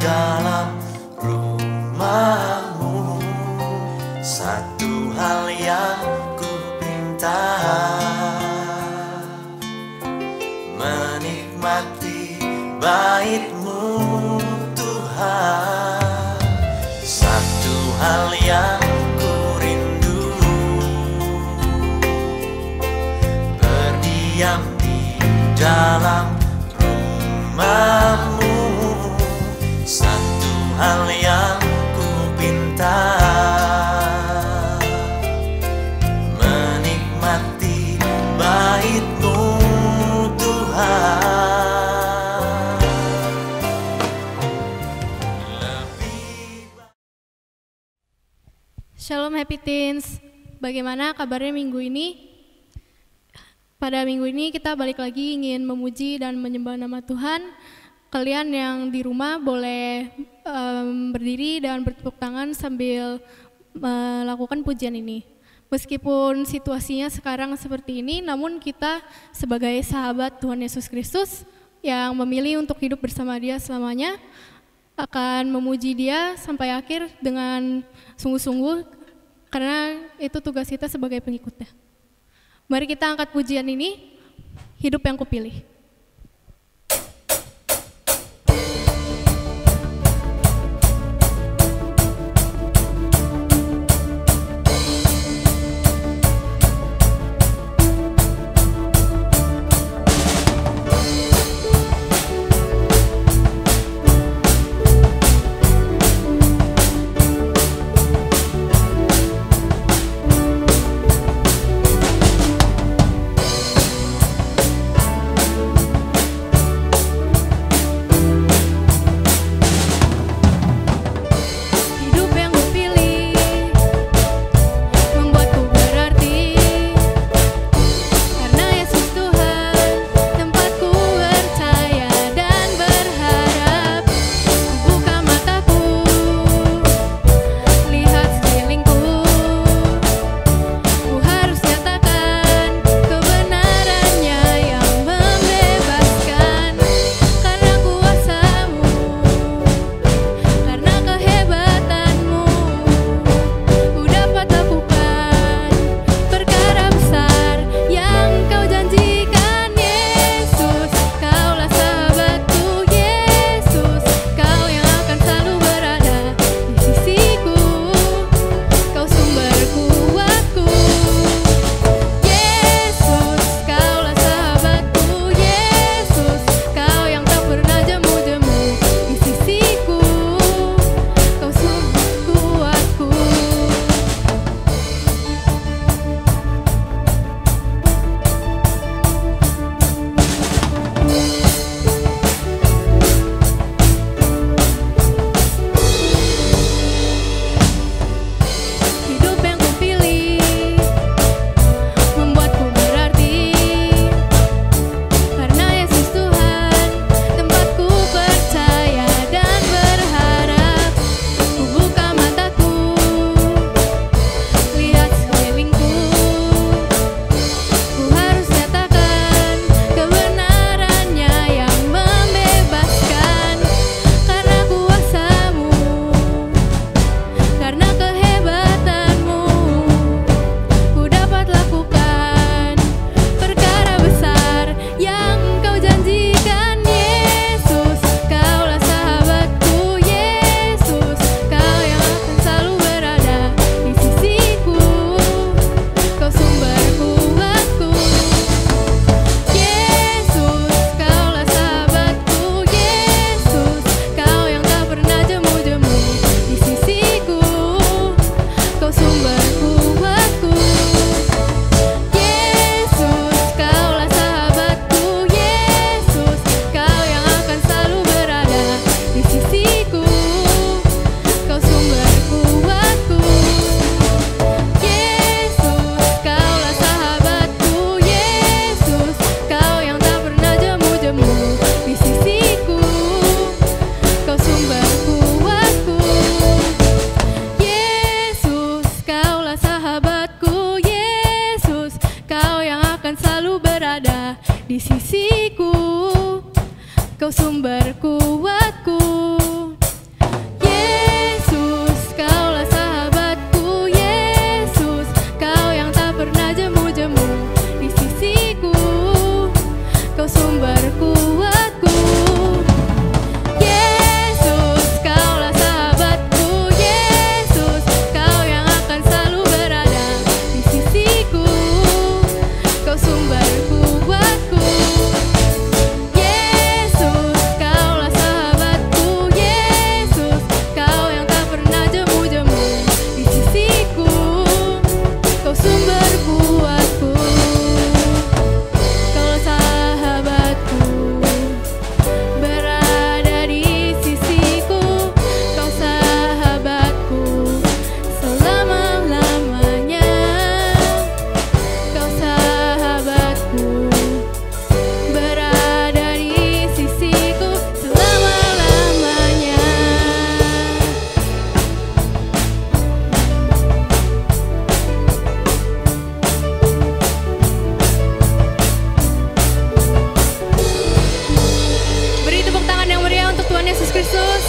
dalam rumahmu. Satu hal yang ku pinta, menikmati bait-Mu Tuhan. Satu hal yang ku rindu, berdiam di dalam rumah-Mu. Satu hal yang ku pinta, menikmati bait-Mu Tuhan. Shalom Happy Teens, bagaimana kabarnya minggu ini? Pada minggu ini kita balik lagi ingin memuji dan menyembah nama Tuhan. Kalian yang di rumah boleh berdiri dan bertepuk tangan sambil melakukan pujian ini. Meskipun situasinya sekarang seperti ini, namun kita sebagai sahabat Tuhan Yesus Kristus yang memilih untuk hidup bersama Dia selamanya, akan memuji Dia sampai akhir dengan sungguh-sungguh, karena itu tugas kita sebagai pengikutnya. Mari kita angkat pujian ini, Hidup yang Kupilih. di sisiku, kau sumber kuatku. sumber kuatku. Yesus, Kaulah sahabatku. Yesus, Kau yang akan selalu berada di sisiku. Kau sumber kuatku. Yesus, Kaulah sahabatku. Yesus, Kau yang tak pernah jemu-jemu di sisiku. Kau sumber kuatku. Kaulah sahabatku, berada di sisiku. Kau sahabatku selama-lamanya. Kau sahabatku, berada di sisiku selama-lamanya. Beri tepuk tangan yang meriah untuk Tuhan Yesus Kristus.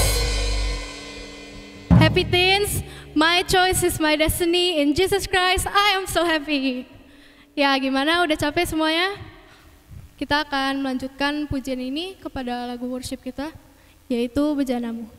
Happy teens, my choice is my destiny. In Jesus Christ, I am so happy. Ya, gimana? Udah capek semuanya? Kita akan melanjutkan pujian ini kepada lagu worship kita, yaitu Bejanamu.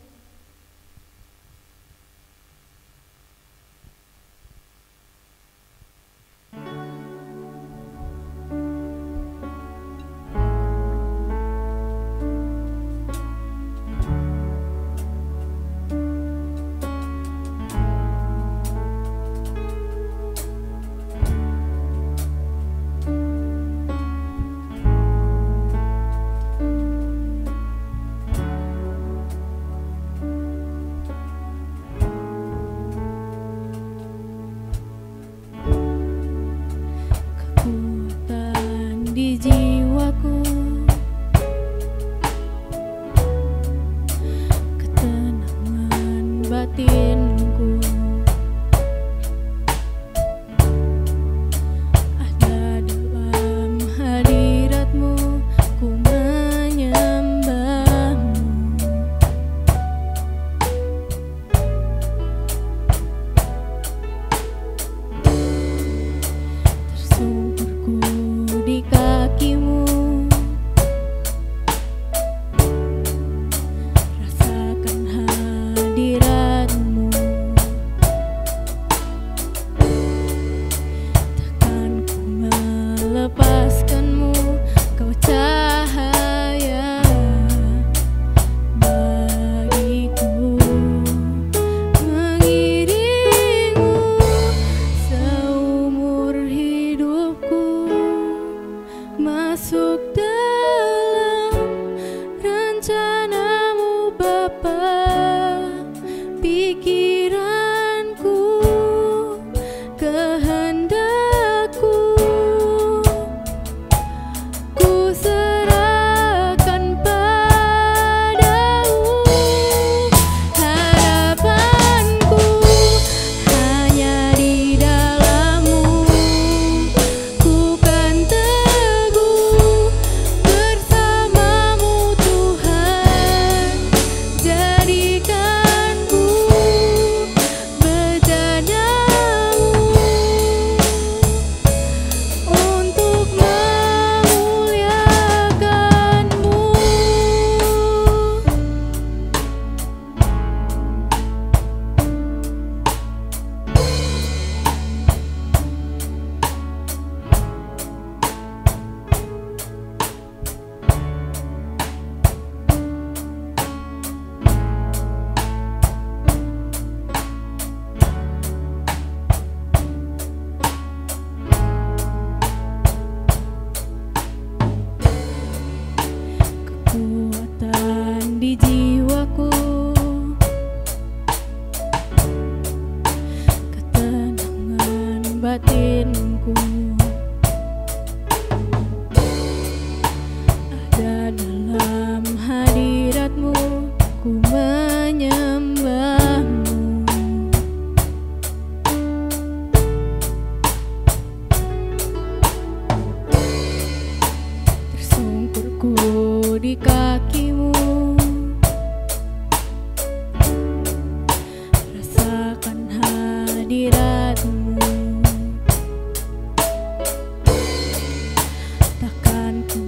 Kekuatan di jiwaku, ketenangan batinku, ada dalam hadirat-Mu, ku menyembah-Mu. Tersungkurku di kaki-Mu, rasakan hadirat-Mu. Takkan ku melepaskan-Mu, Kau cahaya bagiku. Mengiringmu seumur hidupku, masuk dalam rencana-Mu Bapa. Pikiranku, kehendakku, ku serahkan padamu. Harapanku hanya di dalam-Mu, ku kan teguh bersama-Mu Tuhan. Jadikanku bejanamu untuk memuliakan-Mu. Kekuatan di jiwaku, ketenangan batinku, ada dalam hadirat-Mu, ku menyembah-Mu. Tersungkurku di kaki-Mu, rasakan hadirat-Mu. Takkan ku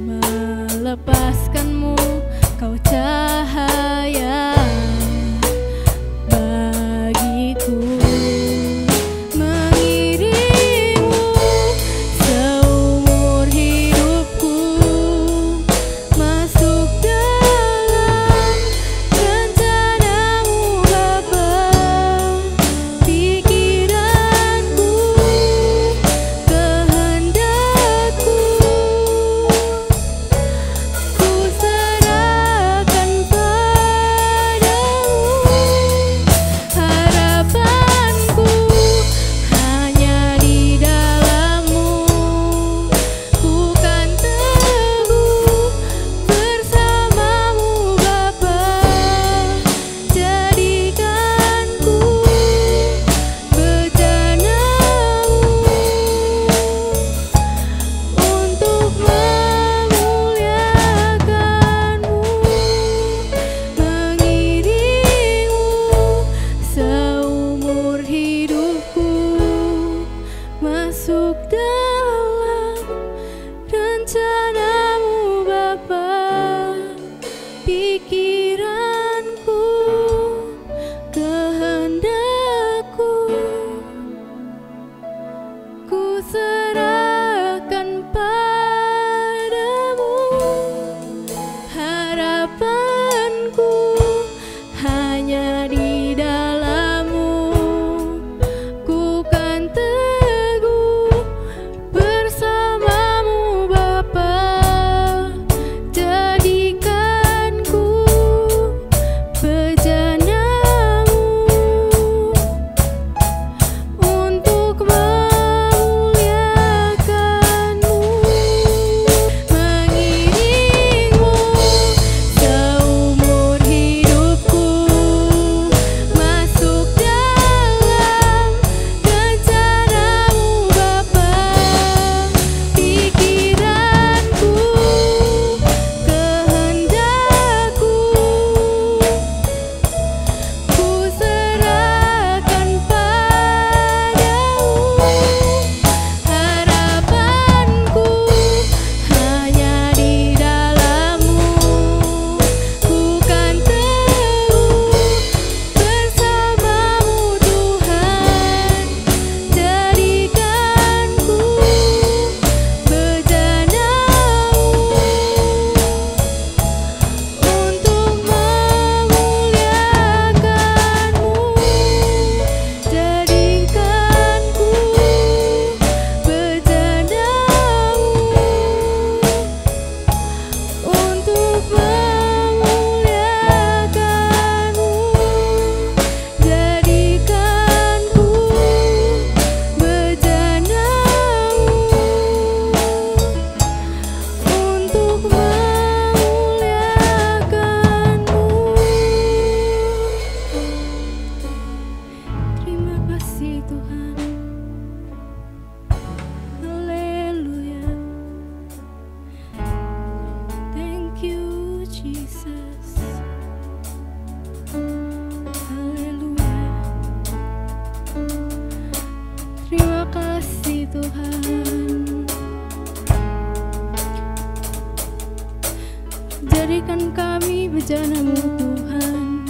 jadikan kami bejana-Mu Tuhan.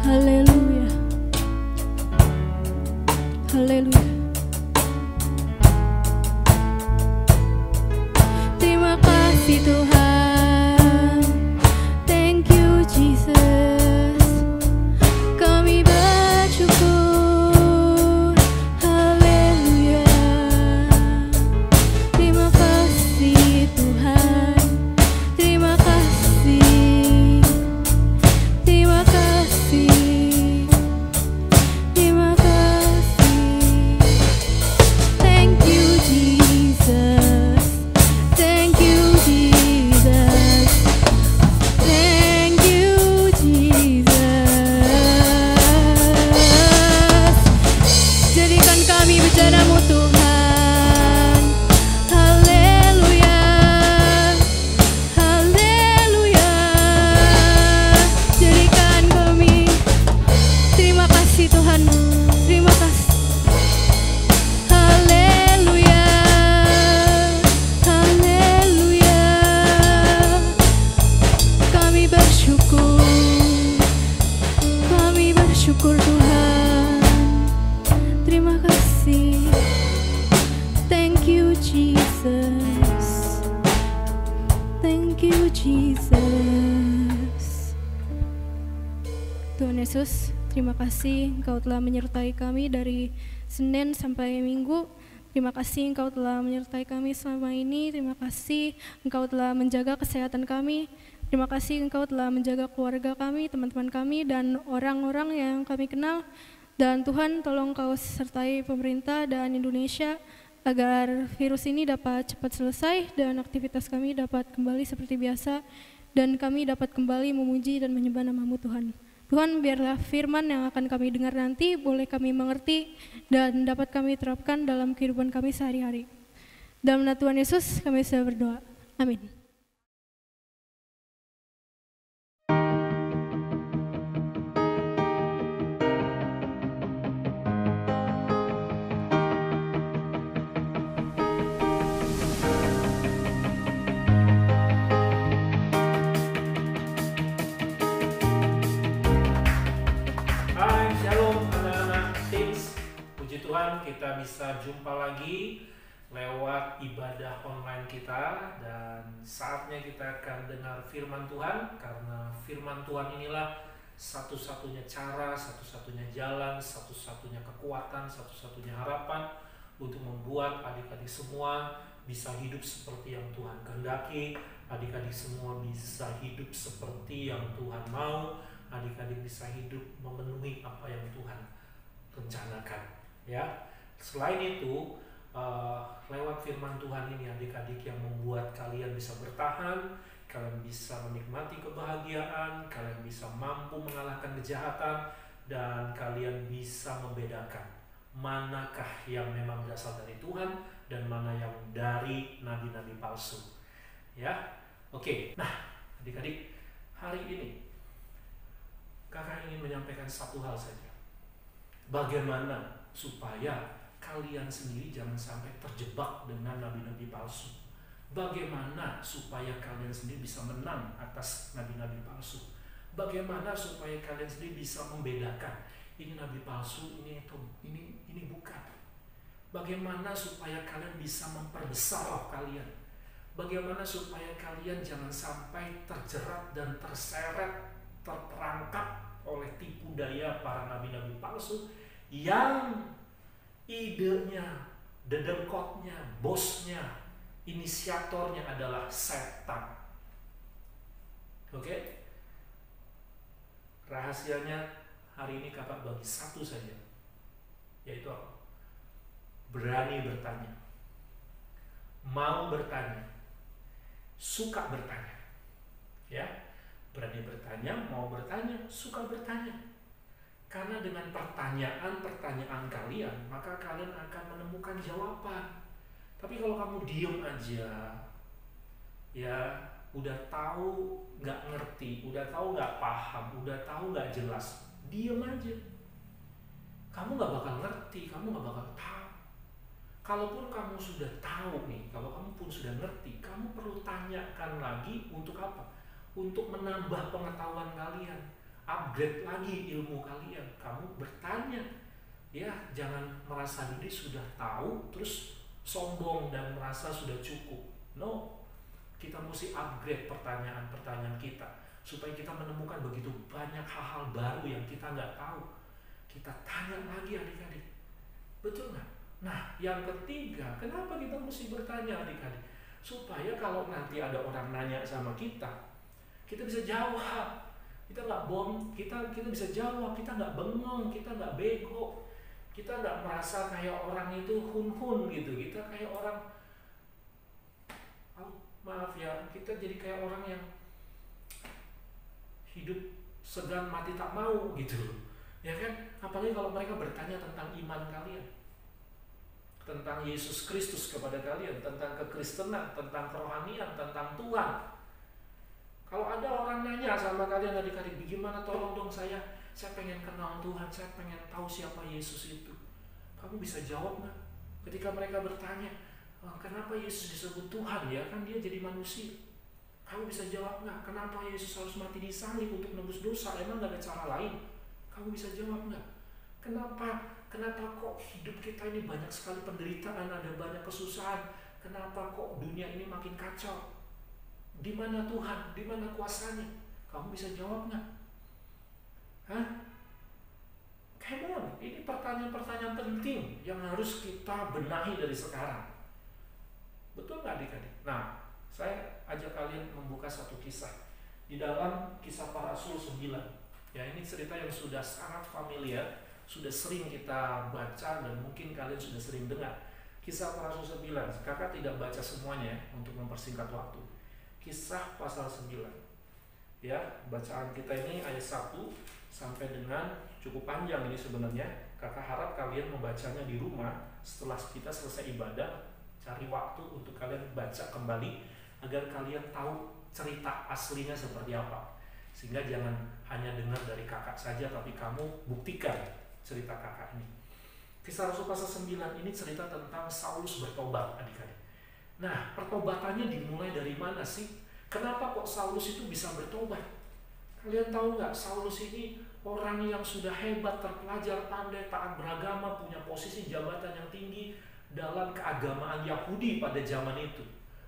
Haleluya, haleluya. Terima kasih Tuhan, thank you Jesus. Kami bersyukur, haleluya. Terima kasih Tuhan, terima kasih, terima kasih, terima kasih. Thank you Jesus, thank you Jesus, thank you Jesus. Jadikan kami bejana-Mu Tuhan. Haleluya, haleluya. Jadikan kami. Terima kasih Tuhan, terima kasih. Haleluya, haleluya. Kami bersyukur Tuhan. Terima kasih. Thank you Jesus, thank you Jesus. Tuhan Yesus, terima kasih Engkau telah menyertai kami dari Senin sampai Minggu. Terima kasih Engkau telah menyertai kami selama ini. Terima kasih Engkau telah menjaga kesehatan kami. Terima kasih Engkau telah menjaga keluarga kami, teman-teman kami, dan orang-orang yang kami kenal. Dan Tuhan, tolong Engkau sertai pemerintah dan Indonesia agar virus ini dapat cepat selesai dan aktivitas kami dapat kembali seperti biasa, dan kami dapat kembali memuji dan menyembah nama-Mu Tuhan. Tuhan, biarlah firman yang akan kami dengar nanti boleh kami mengerti dan dapat kami terapkan dalam kehidupan kami sehari-hari. Dalam nama Tuhan Yesus kami sudah berdoa. Amin. Hai, shalom anak-anak Teens. Puji Tuhan kita bisa jumpa lagi lewat ibadah online kita, dan saatnya kita akan dengar firman Tuhan, karena firman Tuhan inilah satu-satunya cara, satu-satunya jalan, satu-satunya kekuatan, satu-satunya harapan untuk membuat adik-adik semua bisa hidup seperti yang Tuhan kehendaki, adik-adik semua bisa hidup seperti yang Tuhan mau, adik-adik bisa hidup memenuhi apa yang Tuhan rencanakan, ya. Selain itu, lewat firman Tuhan ini adik-adik yang membuat kalian bisa bertahan, kalian bisa menikmati kebahagiaan, kalian bisa mampu mengalahkan kejahatan, dan kalian bisa membedakan manakah yang memang berasal dari Tuhan dan mana yang dari nabi-nabi palsu, ya. Oke, nah adik-adik, hari ini kakak ingin menyampaikan satu hal saja. Bagaimana supaya kalian sendiri jangan sampai terjebak dengan nabi-nabi palsu. Bagaimana supaya kalian sendiri bisa menang atas nabi-nabi palsu. Bagaimana supaya kalian sendiri bisa membedakan ini nabi palsu, ini bukan. Bagaimana supaya kalian bisa memperbesar roh kalian. Bagaimana supaya kalian jangan sampai terjerat dan terseret, terperangkap oleh tipu daya para nabi-nabi palsu yang idenya, dedengkotnya, bosnya, inisiatornya adalah setan. Oke? Rahasianya hari ini kakak bagi satu saja, yaitu apa? Berani bertanya, mau bertanya, suka bertanya, ya. Berani bertanya, mau bertanya, suka bertanya. Karena dengan pertanyaan-pertanyaan kalian, maka kalian akan menemukan jawaban. Tapi kalau kamu diem aja, ya udah tahu nggak ngerti, udah tahu nggak paham, udah tahu nggak jelas, diem aja. Kamu nggak bakal ngerti, kamu nggak bakal tahu. Kalaupun kamu sudah tahu nih, kalau kamu pun sudah ngerti, kamu perlu tanyakan lagi untuk apa? Untuk menambah pengetahuan kalian, upgrade lagi ilmu kalian. Kamu bertanya, ya jangan merasa diri sudah tahu terus sombong dan merasa sudah cukup. No, kita mesti upgrade pertanyaan-pertanyaan kita supaya kita menemukan begitu banyak hal-hal baru yang kita nggak tahu. Kita tanya lagi adik-adik, betul nggak? Nah, yang ketiga, kenapa kita mesti bertanya adik-adik? Supaya kalau nanti ada orang nanya sama kita bisa jawab. Kita nggak kita bisa jawab, kita nggak bengong, kita nggak bego, kita nggak merasa kayak orang itu hun-hun gitu. Kita kayak orang, maaf ya, kita jadi kayak orang yang hidup segan mati tak mau gitu, ya kan? Apalagi kalau mereka bertanya tentang iman kalian, tentang Yesus Kristus kepada kalian, tentang kekristenan, tentang kerohanian, tentang Tuhan. Kalau ada orang nanya sama kalian adik-adik, bagaimana tolong dong saya pengen kenal Tuhan, saya pengen tahu siapa Yesus itu. Kamu bisa jawab nggak? Ketika mereka bertanya, kenapa Yesus disebut Tuhan ya? Kan dia jadi manusia. Kamu bisa jawab nggak? Kenapa Yesus harus mati di salib untuk menebus dosa? Emang nggak ada cara lain? Kamu bisa jawab nggak? Kenapa kok hidup kita ini banyak sekali penderitaan, ada banyak kesusahan? Kenapa kok dunia ini makin kacau? Di mana Tuhan? Di mana kuasanya? Kamu bisa jawab nggak? Hah? Come on, ini pertanyaan-pertanyaan penting yang harus kita benahi dari sekarang. Betul nggak adik-adik? Nah, saya ajak kalian membuka satu kisah di dalam Kisah Para Rasul 9. Ya, ini cerita yang sudah sangat familiar, sudah sering kita baca dan mungkin kalian sudah sering dengar. Kisah Para Rasul 9, kakak tidak baca semuanya untuk mempersingkat waktu. Kisah pasal 9. Ya, bacaan kita ini ayat 1 sampai dengan cukup panjang ini sebenarnya. Kakak harap kalian membacanya di rumah setelah kita selesai ibadah. Cari waktu untuk kalian baca kembali agar kalian tahu cerita aslinya seperti apa. Sehingga jangan hanya dengar dari kakak saja, tapi kamu buktikan cerita kakak ini. Kisah Rasul pasal 9 ini cerita tentang Saulus bertobat adik-adik. Nah, pertobatannya dimulai dari mana sih? Kenapa kok Saulus itu bisa bertobat? Kalian tahu nggak, Saulus ini orang yang sudah hebat, terpelajar, pandai, taat beragama, punya posisi jabatan yang tinggi dalam keagamaan Yahudi pada zaman itu.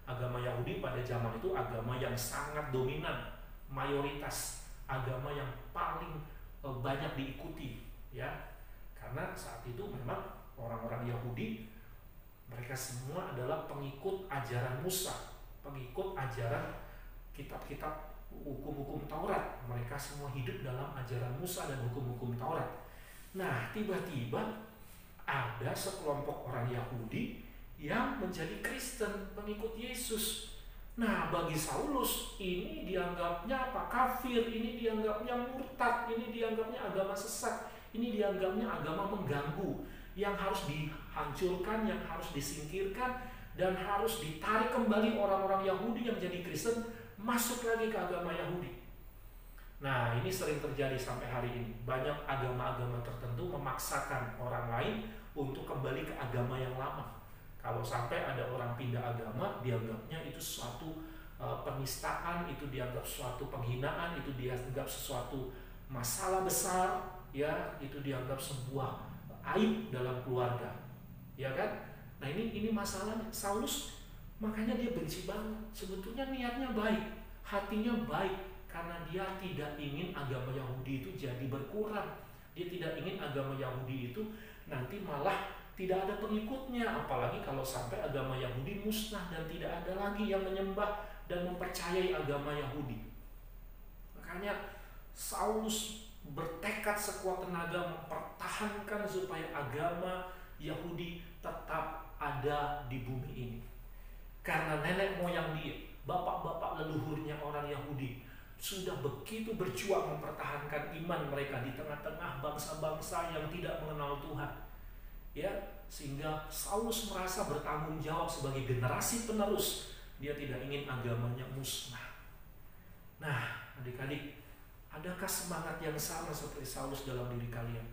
Agama Yahudi pada zaman itu agama yang sangat dominan, mayoritas, agama yang paling banyak diikuti, ya. Karena saat itu memang orang-orang Yahudi mereka semua adalah pengikut ajaran Musa, pengikut ajaran kitab-kitab hukum-hukum Taurat. Mereka semua hidup dalam ajaran Musa dan hukum-hukum Taurat. Nah, tiba-tiba ada sekelompok orang Yahudi yang menjadi Kristen, pengikut Yesus. Nah, bagi Saulus ini dianggapnya apa? Kafir, ini dianggapnya murtad, ini dianggapnya agama sesat, ini dianggapnya agama mengganggu, yang harus dihancurkan, yang harus disingkirkan, dan harus ditarik kembali orang-orang Yahudi yang jadi Kristen masuk lagi ke agama Yahudi. Nah, ini sering terjadi sampai hari ini. Banyak agama-agama tertentu memaksakan orang lain untuk kembali ke agama yang lama. Kalau sampai ada orang pindah agama, dianggapnya itu suatu penistaan, itu dianggap suatu penghinaan, itu dianggap sesuatu masalah besar, ya, itu dianggap sebuah aib dalam keluarga, ya kan? Nah, ini masalahnya. Saulus makanya dia benci banget. Sebetulnya niatnya baik, hatinya baik, karena dia tidak ingin agama Yahudi itu jadi berkurang. Dia tidak ingin agama Yahudi itu nanti malah tidak ada pengikutnya, apalagi kalau sampai agama Yahudi musnah dan tidak ada lagi yang menyembah dan mempercayai agama Yahudi. Makanya Saulus bertekad sekuat tenaga mempertahankan supaya agama Yahudi tetap ada di bumi ini. Karena nenek moyang dia, bapak-bapak leluhurnya orang Yahudi sudah begitu berjuang mempertahankan iman mereka di tengah-tengah bangsa-bangsa yang tidak mengenal Tuhan. Ya, sehingga Saulus merasa bertanggung jawab sebagai generasi penerus. Dia tidak ingin agamanya musnah. Adik-adik, adakah semangat yang sama seperti Saulus dalam diri kalian?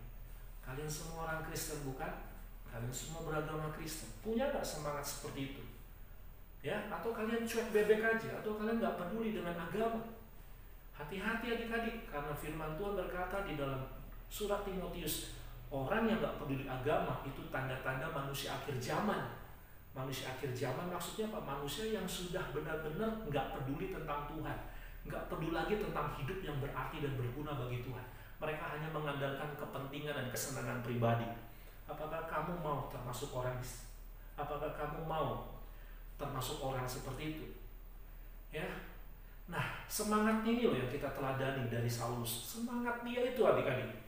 Kalian semua orang Kristen bukan? Kalian semua beragama Kristen. Punya nggak semangat seperti itu? Ya, atau kalian cuek bebek aja, atau kalian nggak peduli dengan agama? Hati-hati adik-adik, karena firman Tuhan berkata di dalam surat Timotius, orang yang nggak peduli agama itu tanda-tanda manusia akhir zaman. Manusia akhir zaman maksudnya apa? Manusia yang sudah benar-benar nggak peduli tentang Tuhan, nggak peduli lagi tentang hidup yang berarti dan berguna bagi Tuhan. Mereka hanya mengandalkan kepentingan dan kesenangan pribadi. Apakah kamu mau termasuk orang? Apakah kamu mau termasuk orang seperti itu? Ya. Nah, semangatnya ini loh yang kita teladani dari Saulus. Semangat dia itu adik-adik.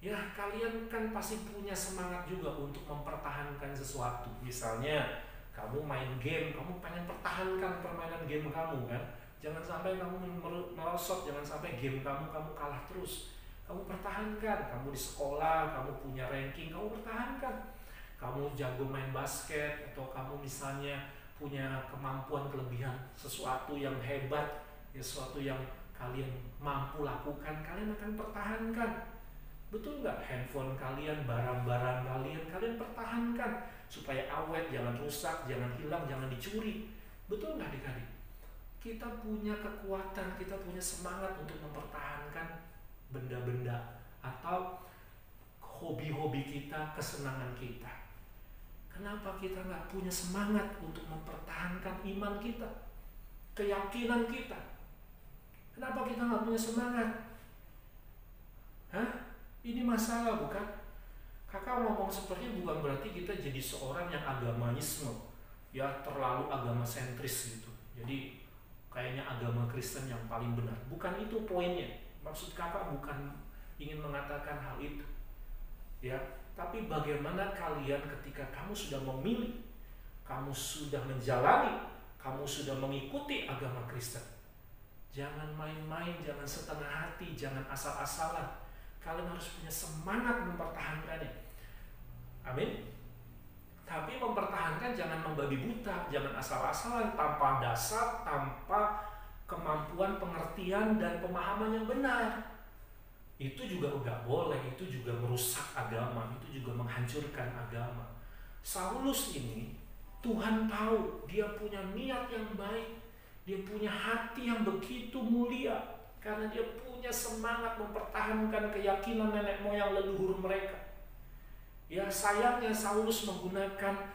Ya, kalian kan pasti punya semangat juga untuk mempertahankan sesuatu. Misalnya, kamu main game, kamu pengen pertahankan permainan game kamu kan. Jangan sampai kamu merosot, jangan sampai game kamu kalah terus. Kamu pertahankan, kamu di sekolah, kamu punya ranking, kamu pertahankan. Kamu jago main basket, atau kamu misalnya punya kemampuan kelebihan, sesuatu yang hebat, sesuatu yang kalian mampu lakukan, kalian akan pertahankan. Betul nggak? Handphone kalian, barang-barang kalian pertahankan supaya awet, jangan rusak, jangan hilang, jangan dicuri. Betul nggak adik-adik? Kita punya kekuatan, kita punya semangat untuk mempertahankan benda-benda atau hobi-hobi kita, kesenangan kita. Kenapa kita nggak punya semangat untuk mempertahankan iman kita, keyakinan kita? Kenapa kita nggak punya semangat? Ini masalah bukan? Kakak ngomong seperti bukan berarti kita jadi seorang yang agamanisme, ya terlalu agama sentris gitu. Jadi kayaknya agama Kristen yang paling benar. Bukan itu poinnya. Maksud kakak bukan ingin mengatakan hal itu, ya. Tapi bagaimana kalian ketika kamu sudah memilih, kamu sudah menjalani, kamu sudah mengikuti agama Kristen. Jangan main-main, jangan setengah hati, jangan asal-asalan. Kalian harus punya semangat mempertahankannya. Amin. Tapi mempertahankan jangan membabi buta, jangan asal-asalan, tanpa dasar, tanpa kemampuan pengertian dan pemahaman yang benar. Itu juga nggak boleh, itu juga merusak agama, itu juga menghancurkan agama. Saulus ini, Tuhan tahu dia punya niat yang baik, dia punya hati yang begitu mulia, karena dia punya semangat mempertahankan keyakinan nenek moyang leluhur mereka. Ya, sayangnya Saulus menggunakan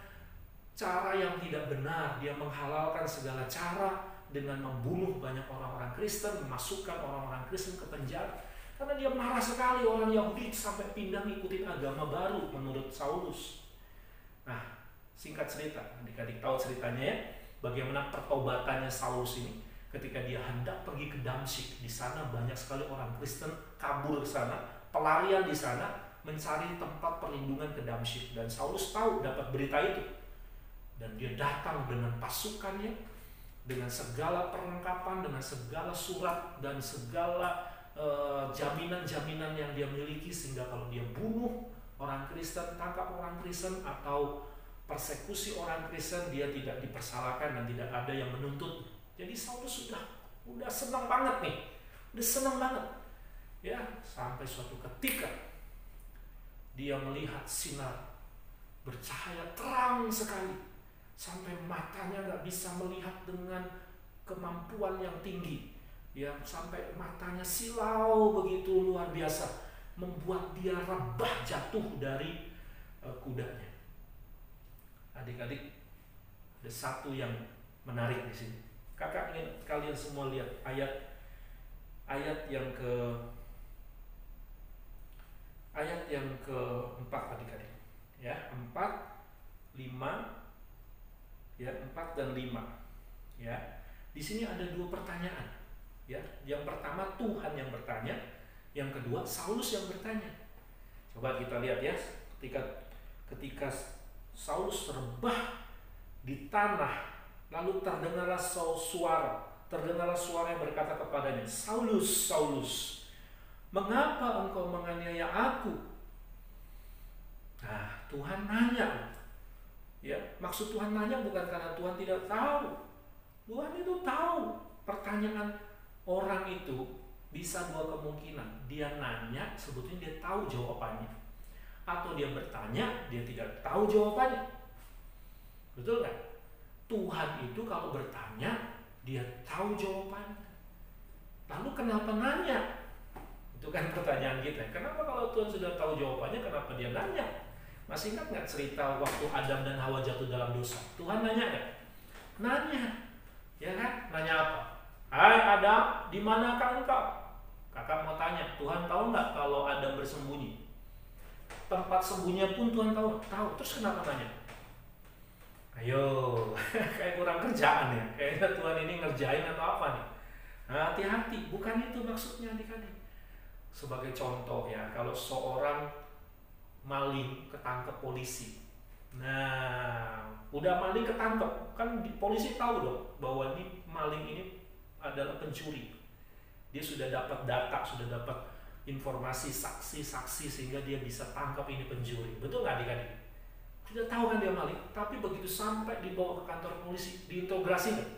cara yang tidak benar. Dia menghalalkan segala cara dengan membunuh banyak orang-orang Kristen, memasukkan orang-orang Kristen ke penjara. Karena dia marah sekali orang Yahudi sampai pindah ngikutin agama baru menurut Saulus. Nah, singkat cerita, adik-adik tahu ceritanya ya, bagaimana pertobatannya Saulus ini ketika dia hendak pergi ke Damsyik. Di sana banyak sekali orang Kristen kabur ke sana, pelarian di sana, mencari tempat perlindungan ke Damsyik. Dan Saulus tahu dapat berita itu. Dan dia datang dengan pasukannya, dengan segala perlengkapan, dengan segala surat dan segala jaminan-jaminan yang dia miliki, sehingga kalau dia bunuh orang Kristen, tangkap orang Kristen, atau persekusi orang Kristen, dia tidak dipersalahkan dan tidak ada yang menuntut. Jadi Saulus udah senang banget nih, udah senang banget ya, sampai suatu ketika dia melihat sinar bercahaya terang sekali sampai matanya nggak bisa melihat dengan kemampuan yang tinggi. Ya, sampai matanya silau begitu luar biasa, membuat dia rebah jatuh dari kudanya. Adik-adik, ada satu yang menarik di sini. Kakak ingin kalian semua lihat ayat yang keempat adik-adik. Ya, 4, 5, ya 4 dan 5. Ya, di sini ada dua pertanyaan. Ya, yang pertama Tuhan yang bertanya, yang kedua Saulus yang bertanya. Coba kita lihat ya, ketika Saulus rebah di tanah, lalu terdengarlah suara yang berkata kepadanya, Saulus, Saulus, mengapa engkau menganiaya aku? Nah, Tuhan nanya. Ya, maksud Tuhan nanya bukan karena Tuhan tidak tahu. Tuhan itu tahu pertanyaan Orang itu bisa dua kemungkinan. Dia nanya, sebetulnya dia tahu jawabannya. Atau dia bertanya, dia tidak tahu jawabannya. Betul kan? Tuhan itu kalau bertanya, dia tahu jawabannya. Lalu kenapa nanya? Itu kan pertanyaan kita. Kenapa kalau Tuhan sudah tahu jawabannya, kenapa dia nanya? Masih ingat nggak cerita waktu Adam dan Hawa jatuh dalam dosa? Tuhan nanya nggak? Nanya. Ya kan? Nanya apa? Hai Adam, di manakah engkau? Kakak mau tanya, Tuhan tahu nggak kalau Adam bersembunyi? Tempat sembunyinya pun Tuhan tahu. Tahu. Terus kenapa nanya? Ayo, kayak kurang kerjaan ya. Kayaknya Tuhan ini ngerjain atau apa nih? Nah, hati-hati, bukan itu maksudnya adik-adik. Sebagai contoh ya, kalau seorang maling ketangkep polisi. Nah, udah maling ketangkep, kan polisi tahu dong bahwa ini maling ini adalah pencuri. Dia sudah dapat data, sudah dapat informasi saksi-saksi sehingga dia bisa tangkap ini pencuri. Betul nggak adik-adik? Sudah tahu kan dia maling, tapi begitu sampai dibawa ke kantor polisi, diinterogasi nggak?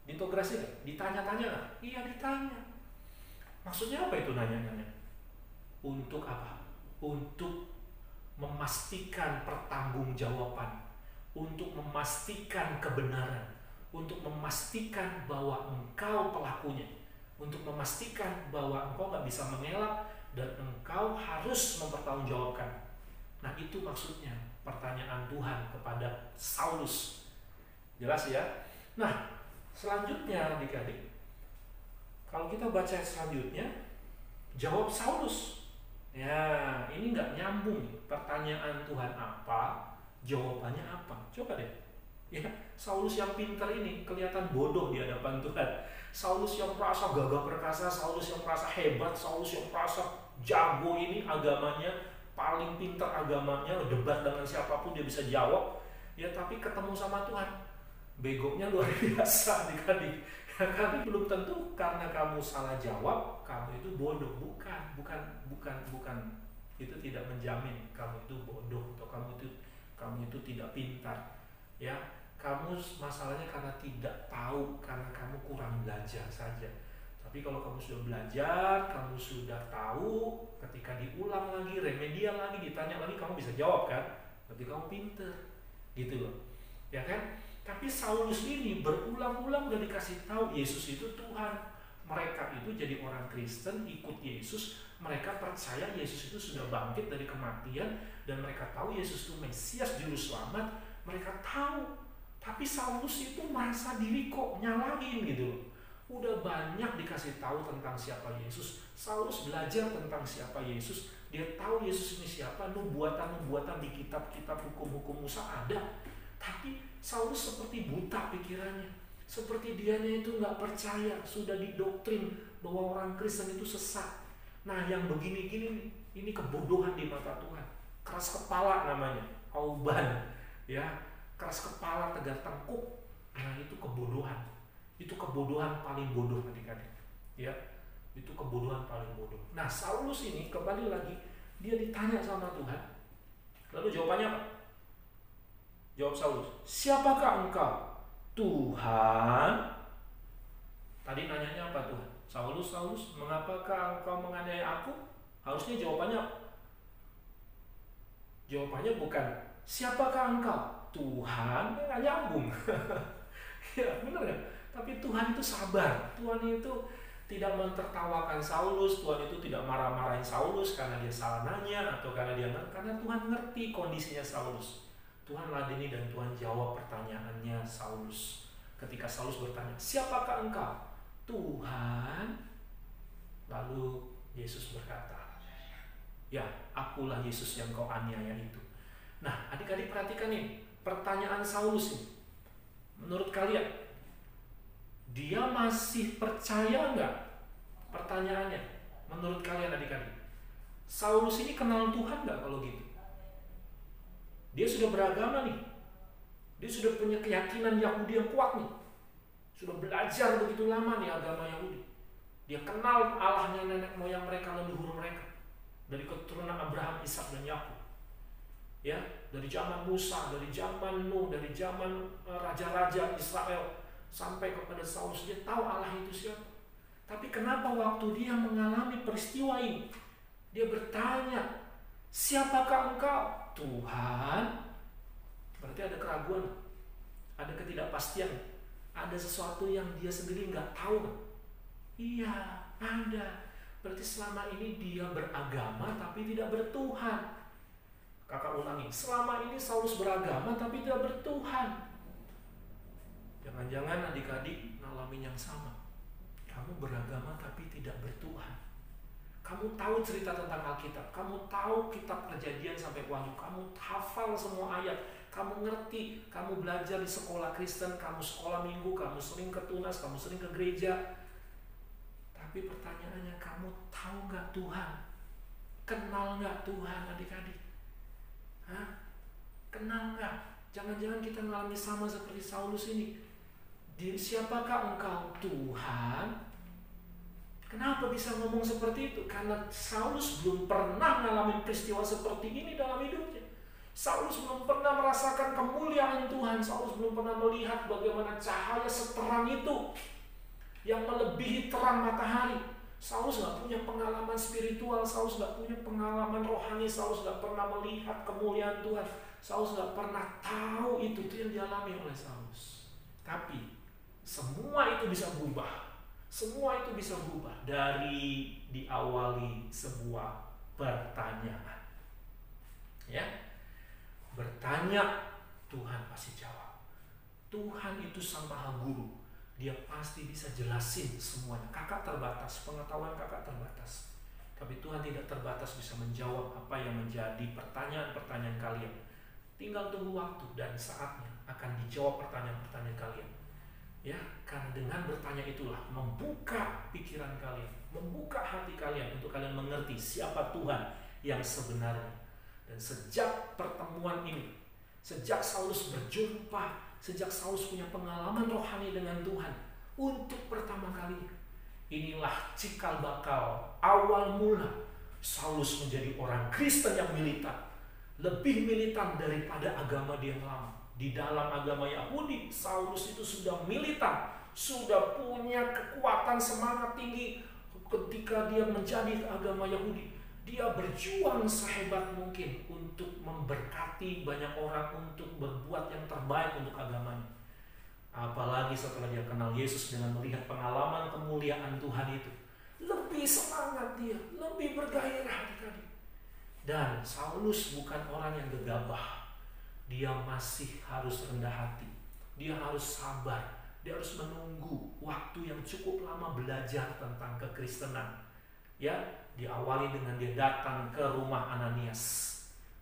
Diinterogasi nggak? Ditanya-tanya nggak? Iya ditanya. Maksudnya apa itu nanya-nanya? Untuk apa? Untuk memastikan pertanggungjawaban, untuk memastikan kebenaran, untuk memastikan bahwa engkau pelakunya, untuk memastikan bahwa engkau nggak bisa mengelak dan engkau harus mempertanggungjawabkan. Nah itu maksudnya pertanyaan Tuhan kepada Saulus. Jelas ya? Nah selanjutnya adik-adik, kalau kita baca selanjutnya, jawab Saulus. Ya, ini nggak nyambung. Pertanyaan Tuhan apa, jawabannya apa? Coba deh. Ya, Saulus yang pintar ini kelihatan bodoh di hadapan Tuhan. Saulus yang merasa gagah perkasa, Saulus yang merasa hebat, Saulus yang merasa jago ini agamanya, paling pintar agamanya, debat dengan siapapun dia bisa jawab. Ya, tapi ketemu sama Tuhan, begonya luar biasa adik-adik. Tapi belum tentu karena kamu salah jawab, kamu itu bodoh. Bukan. Itu tidak menjamin kamu itu bodoh atau kamu itu tidak pintar. Ya, kamu masalahnya karena tidak tahu, karena kamu kurang belajar saja. Tapi kalau kamu sudah belajar, kamu sudah tahu, ketika diulang lagi, remedial lagi, ditanya lagi, kamu bisa jawab kan? Berarti kamu pintar. Gitu loh. Ya kan? Tapi Saulus ini berulang-ulang udah dikasih tahu Yesus itu Tuhan. Mereka itu jadi orang Kristen, ikut Yesus. Mereka percaya Yesus itu sudah bangkit dari kematian. Dan mereka tahu Yesus itu Mesias, Juru Selamat. Mereka tahu. Tapi Saulus itu merasa diri kok nyalahin gitu loh. Udah banyak dikasih tahu tentang siapa Yesus. Saulus belajar tentang siapa Yesus. Dia tahu Yesus ini siapa. Nubuatan-nubuatan di kitab-kitab hukum-hukum Musa ada. Tapi Saulus seperti buta pikirannya, seperti dianya itu nggak percaya, sudah didoktrin bahwa orang Kristen itu sesat. Nah yang begini-gini ini kebodohan di mata Tuhan. Keras kepala namanya, auban, ya keras kepala tegar tengkuk. Nah itu kebodohan, itu kebodohan paling bodoh adik-adik, ya itu kebodohan paling bodoh. Nah Saulus ini kembali lagi dia ditanya sama Tuhan, lalu jawabannya apa? Jawab Saulus, siapakah engkau? Tuhan. Tadi nanyanya apa Tuhan? Saulus, mengapakah engkau menganiaya aku? Harusnya jawabannya apa? Jawabannya bukan siapakah engkau? Tuhan, nggak nyambung. Ya benar kan? Tapi Tuhan itu sabar. Tuhan itu tidak mentertawakan Saulus. Tuhan itu tidak marah-marahin Saulus karena dia salah nanya atau karena Tuhan ngerti kondisinya Saulus. Tuhan ladeni dan Tuhan jawab pertanyaannya Saulus. Ketika Saulus bertanya, siapakah engkau? Tuhan. Lalu Yesus berkata, ya akulah Yesus yang kau aniaya itu. Nah adik-adik perhatikan nih, pertanyaan Saulus ini. Menurut kalian, dia masih percaya nggak? Pertanyaannya, menurut kalian adik-adik, Saulus ini kenal Tuhan nggak kalau gitu? Dia sudah beragama nih. Dia sudah punya keyakinan Yahudi yang kuat nih. Sudah belajar begitu lama nih agama Yahudi. Dia kenal Allahnya nenek moyang mereka, leluhur mereka. Dari keturunan Abraham, Ishak dan Yakub. Ya, dari zaman Musa, dari zaman Nuh, dari zaman raja-raja Israel sampai kepada Saulus, dia tahu Allah itu siapa. Tapi kenapa waktu dia mengalami peristiwa ini, dia bertanya, siapakah engkau? Tuhan. Berarti ada keraguan, ada ketidakpastian, ada sesuatu yang dia sendiri nggak tahu. Iya, ada. Berarti selama ini dia beragama tapi tidak bertuhan. Kakak ulangi, selama ini Saulus beragama tapi tidak bertuhan. Jangan-jangan adik-adik ngalamin yang sama. Kamu beragama tapi tidak bertuhan. Kamu tahu cerita tentang Alkitab, kamu tahu kitab Kejadian sampai Wahyu, kamu hafal semua ayat, kamu ngerti, kamu belajar di sekolah Kristen, kamu sekolah minggu, kamu sering ke Tunas, kamu sering ke gereja. Tapi pertanyaannya, kamu tahu nggak Tuhan? Kenal nggak Tuhan, adik-adik? Hah? Kenal nggak? Jangan-jangan kita mengalami sama seperti Saulus ini. Siapakah engkau? Tuhan. Kenapa bisa ngomong seperti itu? Karena Saulus belum pernah ngalamin peristiwa seperti ini dalam hidupnya. Saulus belum pernah merasakan kemuliaan Tuhan. Saulus belum pernah melihat bagaimana cahaya seterang itu yang melebihi terang matahari. Saulus gak punya pengalaman spiritual. Saulus gak punya pengalaman rohani. Saulus gak pernah melihat kemuliaan Tuhan. Saulus gak pernah tahu itu yang dialami oleh Saulus. Tapi semua itu bisa berubah. Semua itu bisa berubah dari diawali sebuah pertanyaan. Ya, bertanya, Tuhan pasti jawab. Tuhan itu Sang Maha Guru. Dia pasti bisa jelasin semuanya. Kakak terbatas, pengetahuan kakak terbatas. Tapi Tuhan tidak terbatas bisa menjawab apa yang menjadi pertanyaan-pertanyaan kalian. Tinggal tunggu waktu dan saatnya akan dijawab pertanyaan-pertanyaan kalian. Ya, karena dengan bertanya itulah membuka pikiran kalian, membuka hati kalian untuk kalian mengerti siapa Tuhan yang sebenarnya. Dan sejak pertemuan ini, sejak Saulus berjumpa, sejak Saulus punya pengalaman rohani dengan Tuhan untuk pertama kalinya, inilah cikal bakal awal mula Saulus menjadi orang Kristen yang militan, lebih militan daripada agama dia yang lama. Di dalam agama Yahudi, Saulus itu sudah militan, sudah punya kekuatan semangat tinggi. Ketika dia menjadi agama Yahudi, dia berjuang sehebat mungkin untuk memberkati banyak orang, untuk berbuat yang terbaik untuk agamanya. Apalagi setelah dia kenal Yesus dengan melihat pengalaman kemuliaan Tuhan itu, lebih semangat dia, lebih bergairah adik-adik. Dan Saulus bukan orang yang gegabah. Dia masih harus rendah hati. Dia harus sabar. Dia harus menunggu waktu yang cukup lama belajar tentang kekristenan. Ya, diawali dengan dia datang ke rumah Ananias,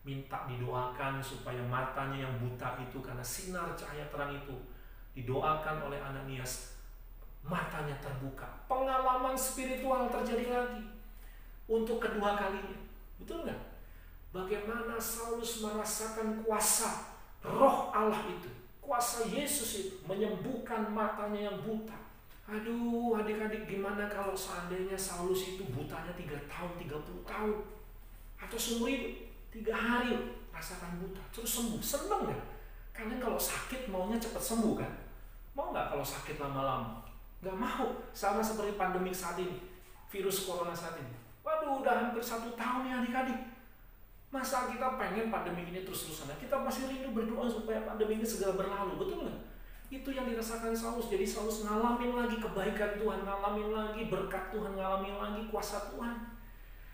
minta didoakan supaya matanya yang buta itu, karena sinar cahaya terang itu, didoakan oleh Ananias, matanya terbuka. Pengalaman spiritual terjadi lagi untuk kedua kalinya. Betul nggak? Bagaimana Saulus merasakan kuasa Roh Allah itu, kuasa Yesus itu menyembuhkan matanya yang buta. Aduh adik-adik, gimana kalau seandainya Saulus itu butanya 3 tahun, 30 tahun, atau seumur hidup, 3 hari rasakan buta, terus sembuh. Seneng gak? Kalian kalau sakit maunya cepat sembuh kan? Mau gak kalau sakit lama-lama? Gak mau. Sama seperti pandemik saat ini, virus corona saat ini. Waduh, udah hampir 1 tahun ya adik-adik. Masa kita pengen pandemi ini terus-terusan? Kita masih rindu berdoa supaya pandemi ini segera berlalu, betul nggak? Itu yang dirasakan Saulus. Jadi Saulus ngalamin lagi kebaikan Tuhan, ngalamin lagi berkat Tuhan, ngalamin lagi kuasa Tuhan.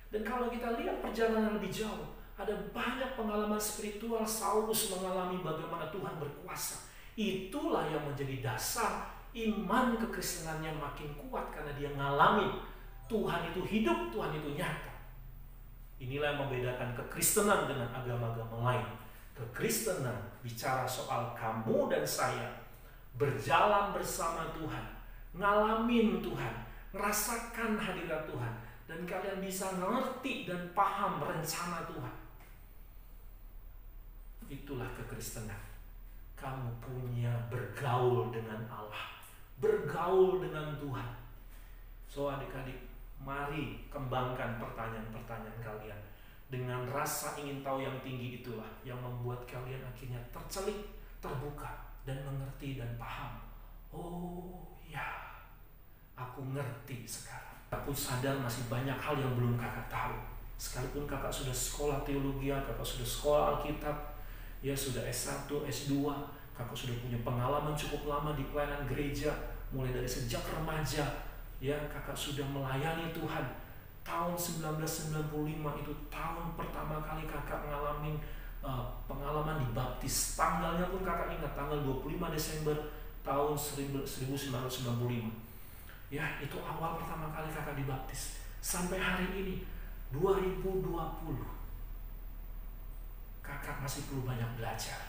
Dan kalau kita lihat perjalanan lebih jauh, ada banyak pengalaman spiritual Saulus mengalami bagaimana Tuhan berkuasa. Itulah yang menjadi dasar iman kekristenannya makin kuat, karena dia ngalamin Tuhan itu hidup, Tuhan itu nyata. Inilah yang membedakan kekristenan dengan agama-agama lain. Kekristenan bicara soal kamu dan saya berjalan bersama Tuhan, ngalamin Tuhan, ngerasakan hadirat Tuhan, dan kalian bisa ngerti dan paham rencana Tuhan. Itulah kekristenan. Kamu punya bergaul dengan Allah, bergaul dengan Tuhan. So adik-adik, mari kembangkan pertanyaan-pertanyaan kalian. Dengan rasa ingin tahu yang tinggi itulah yang membuat kalian akhirnya tercelik, terbuka, dan mengerti dan paham. Oh ya, aku aku ngerti sekarang. Aku sadar masih banyak hal yang belum kakak tahu. Sekalipun kakak sudah sekolah teologi, kakak sudah sekolah Alkitab, ya sudah S1, S2, kakak sudah punya pengalaman cukup lama di pelayanan gereja, mulai dari sejak remaja, ya kakak sudah melayani Tuhan. Tahun 1995 itu tahun pertama kali kakak ngalamin pengalaman dibaptis. Tanggalnya pun kakak ingat, tanggal 25 Desember tahun 1995. Ya, itu awal pertama kali kakak dibaptis. Sampai hari ini 2020, kakak masih perlu banyak belajar.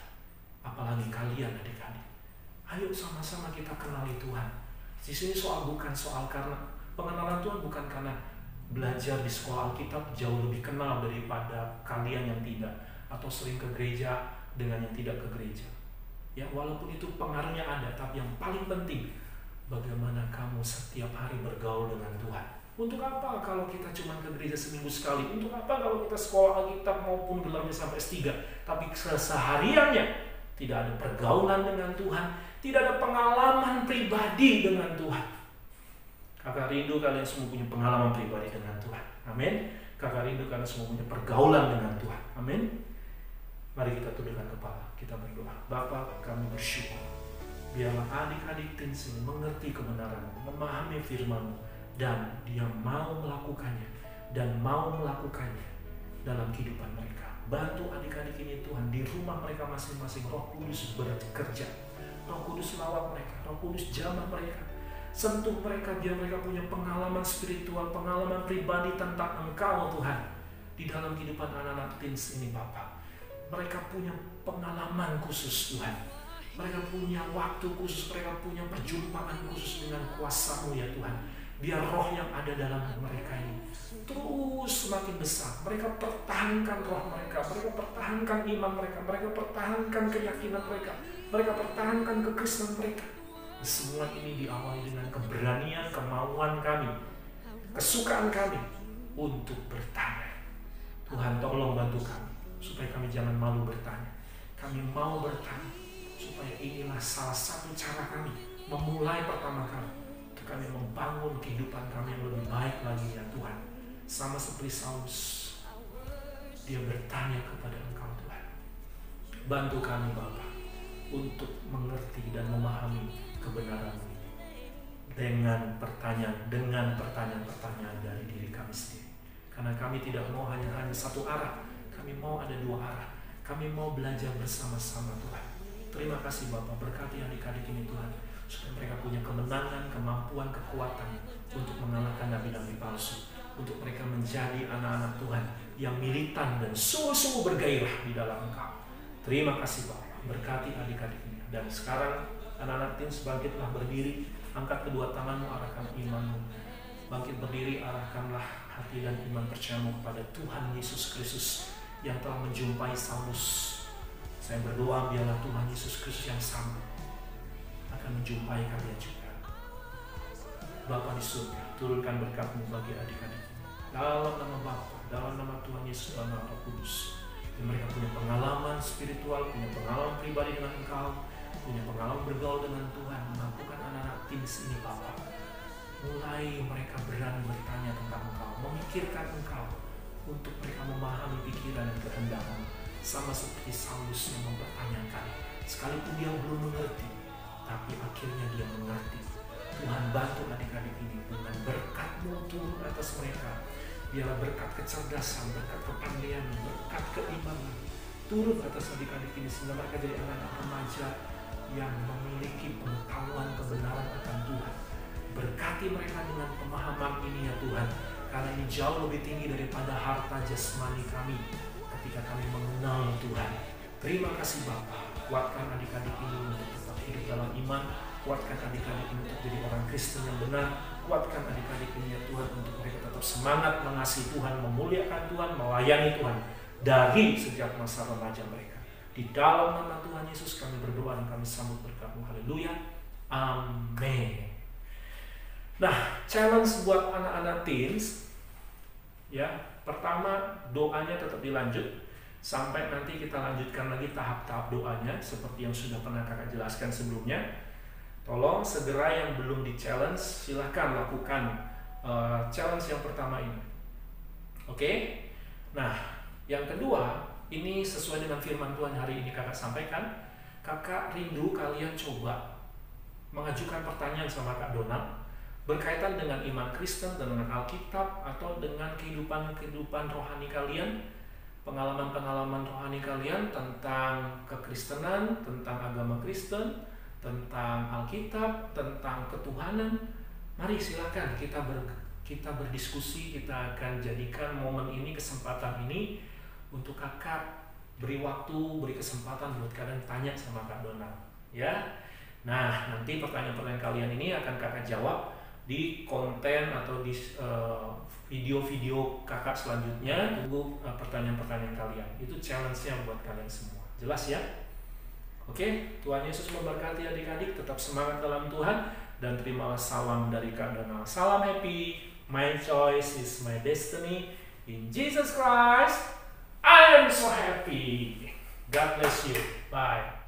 Apalagi kalian adik-adik. Ayo sama-sama kita kenali Tuhan. Di sini bukan soal karena pengenalan Tuhan, bukan karena belajar di sekolah Alkitab jauh lebih kenal daripada kalian yang tidak, atau sering ke gereja dengan yang tidak ke gereja. Ya, walaupun itu pengaruhnya ada, tapi yang paling penting bagaimana kamu setiap hari bergaul dengan Tuhan. Untuk apa kalau kita cuma ke gereja seminggu sekali? Untuk apa kalau kita sekolah Alkitab maupun gelarnya sampai S3, tapi kesehariannya tidak ada pergaulan dengan Tuhan, tidak ada pengalaman pribadi dengan Tuhan. Kakak rindu kalian semua punya pengalaman pribadi dengan Tuhan. Amin. Kakak rindu kalian semua punya pergaulan dengan Tuhan. Amin. Mari kita tundukkan kepala, kita berdoa. Bapa, kami bersyukur. Biarlah adik-adik Teens ini mengerti kebenaran, memahami firman-Mu, dan dia mau melakukannya dan mau melakukannya dalam kehidupan mereka. Bantu adik-adik ini Tuhan, di rumah mereka masing-masing. Roh Kudus bekerja, Roh Kudus lawat mereka, Roh Kudus jamah mereka, sentuh mereka, biar mereka punya pengalaman spiritual, pengalaman pribadi tentang Engkau Tuhan di dalam kehidupan anak-anak Teens ini Bapa. Mereka punya pengalaman khusus Tuhan, mereka punya waktu khusus, mereka punya perjumpaan khusus dengan kuasa-Mu ya Tuhan. Biar roh yang ada dalam mereka ini terus semakin besar. Mereka pertahankan roh mereka, mereka pertahankan iman mereka, mereka pertahankan keyakinan mereka, mereka pertahankan kekristenan mereka. Semua ini diawali dengan keberanian, kemauan kami, kesukaan kami untuk bertanya. Tuhan tolong bantu kami supaya kami jangan malu bertanya. Kami mau bertanya supaya inilah salah satu cara kami memulai pertama kali untuk kami membangun kehidupan kami yang lebih baik lagi ya Tuhan. Sama seperti Saulus, dia bertanya kepada Engkau Tuhan. Bantu kami Bapa untuk mengerti dan memahami kebenaran-Mu dengan pertanyaan-pertanyaan dari diri kami sendiri. Karena kami tidak mau hanya satu arah, kami mau ada dua arah. Kami mau belajar bersama-sama Tuhan. Terima kasih Bapak, berkati adik-adik ini Tuhan, supaya mereka punya kemenangan, kemampuan, kekuatan untuk mengalahkan nabi-nabi palsu, untuk mereka menjadi anak-anak Tuhan yang militan dan sungguh-sungguh bergairah di dalam Engkau. Terima kasih Bapak, berkati adik-adik ini. Dan sekarang anak-anak Teens, bangkitlah berdiri, angkat kedua tanganmu, arahkan imanmu. Bangkit berdiri, arahkanlah hati dan iman percayamu kepada Tuhan Yesus Kristus yang telah menjumpai Saulus. Saya berdoa biarlah Tuhan Yesus Kristus yang sama akan menjumpai kalian juga. Bapa di surga, turunkan berkat-Mu bagi adik-adik dalam nama Bapa, dalam nama Tuhan Yesus, dalam nama Roh Kudus. Dan mereka punya pengalaman spiritual, punya pengalaman pribadi dengan Engkau, punya pengalaman bergaul dengan Tuhan. Mampukan anak-anak Teens ini Bapa, mulai mereka berani bertanya tentang Engkau, memikirkan Engkau, untuk mereka memahami pikiran dan kehendak-Mu. Sama seperti Saulus yang mempertanyakan, sekalipun dia belum mengerti, tapi akhirnya dia mengerti. Tuhan bantu adik-adik ini dengan berkat-Mu turun atas mereka. Biarlah berkat kecerdasan, berkat kepandaian, berkat keimanan turun atas adik-adik ini sehingga mereka jadi anak-anak remaja yang memiliki pengetahuan kebenaran akan Tuhan. Berkati mereka dengan pemahaman ini ya Tuhan, karena ini jauh lebih tinggi daripada harta jasmani kami ketika kami mengenal Tuhan. Terima kasih Bapa, kuatkan adik-adik ini untuk tetap hidup dalam iman, kuatkan adik-adik ini untuk jadi orang Kristen yang benar, kuatkan adik-adik ini ya Tuhan untuk mereka tetap semangat mengasihi Tuhan, memuliakan Tuhan, melayani Tuhan dari sejak masa remaja mereka. Di dalam nama Tuhan Yesus kami berdoa dan kami sambut berkat-Mu. Haleluya. Amin. Nah, challenge buat anak-anak Teens ya, pertama doanya tetap dilanjut sampai nanti kita lanjutkan lagi tahap-tahap doanya seperti yang sudah pernah kakak jelaskan sebelumnya. Tolong segera yang belum di-challenge, silahkan lakukan challenge yang pertama ini. Oke? Nah, yang kedua, ini sesuai dengan firman Tuhan hari ini kakak sampaikan. Kakak rindu kalian coba mengajukan pertanyaan sama Kak Donald berkaitan dengan iman Kristen, dengan Alkitab, atau dengan kehidupan rohani kalian, pengalaman-pengalaman rohani kalian tentang kekristenan, tentang agama Kristen, tentang Alkitab, tentang ketuhanan. Mari silakan kita berdiskusi. Kita akan jadikan momen ini, kesempatan ini untuk kakak beri waktu, beri kesempatan buat kalian tanya sama Kak Donald, ya. Nah, nanti pertanyaan-pertanyaan kalian ini akan kakak jawab di konten atau di video-video kakak selanjutnya. Tunggu pertanyaan-pertanyaan kalian. Itu challenge-nya buat kalian semua. Jelas ya? Oke, Tuhan Yesus memberkati adik-adik. Tetap semangat dalam Tuhan. Dan terimalah salam dari Kak Donald. Salam happy. My choice is my destiny. In Jesus Christ, I am so happy. God bless you. Bye.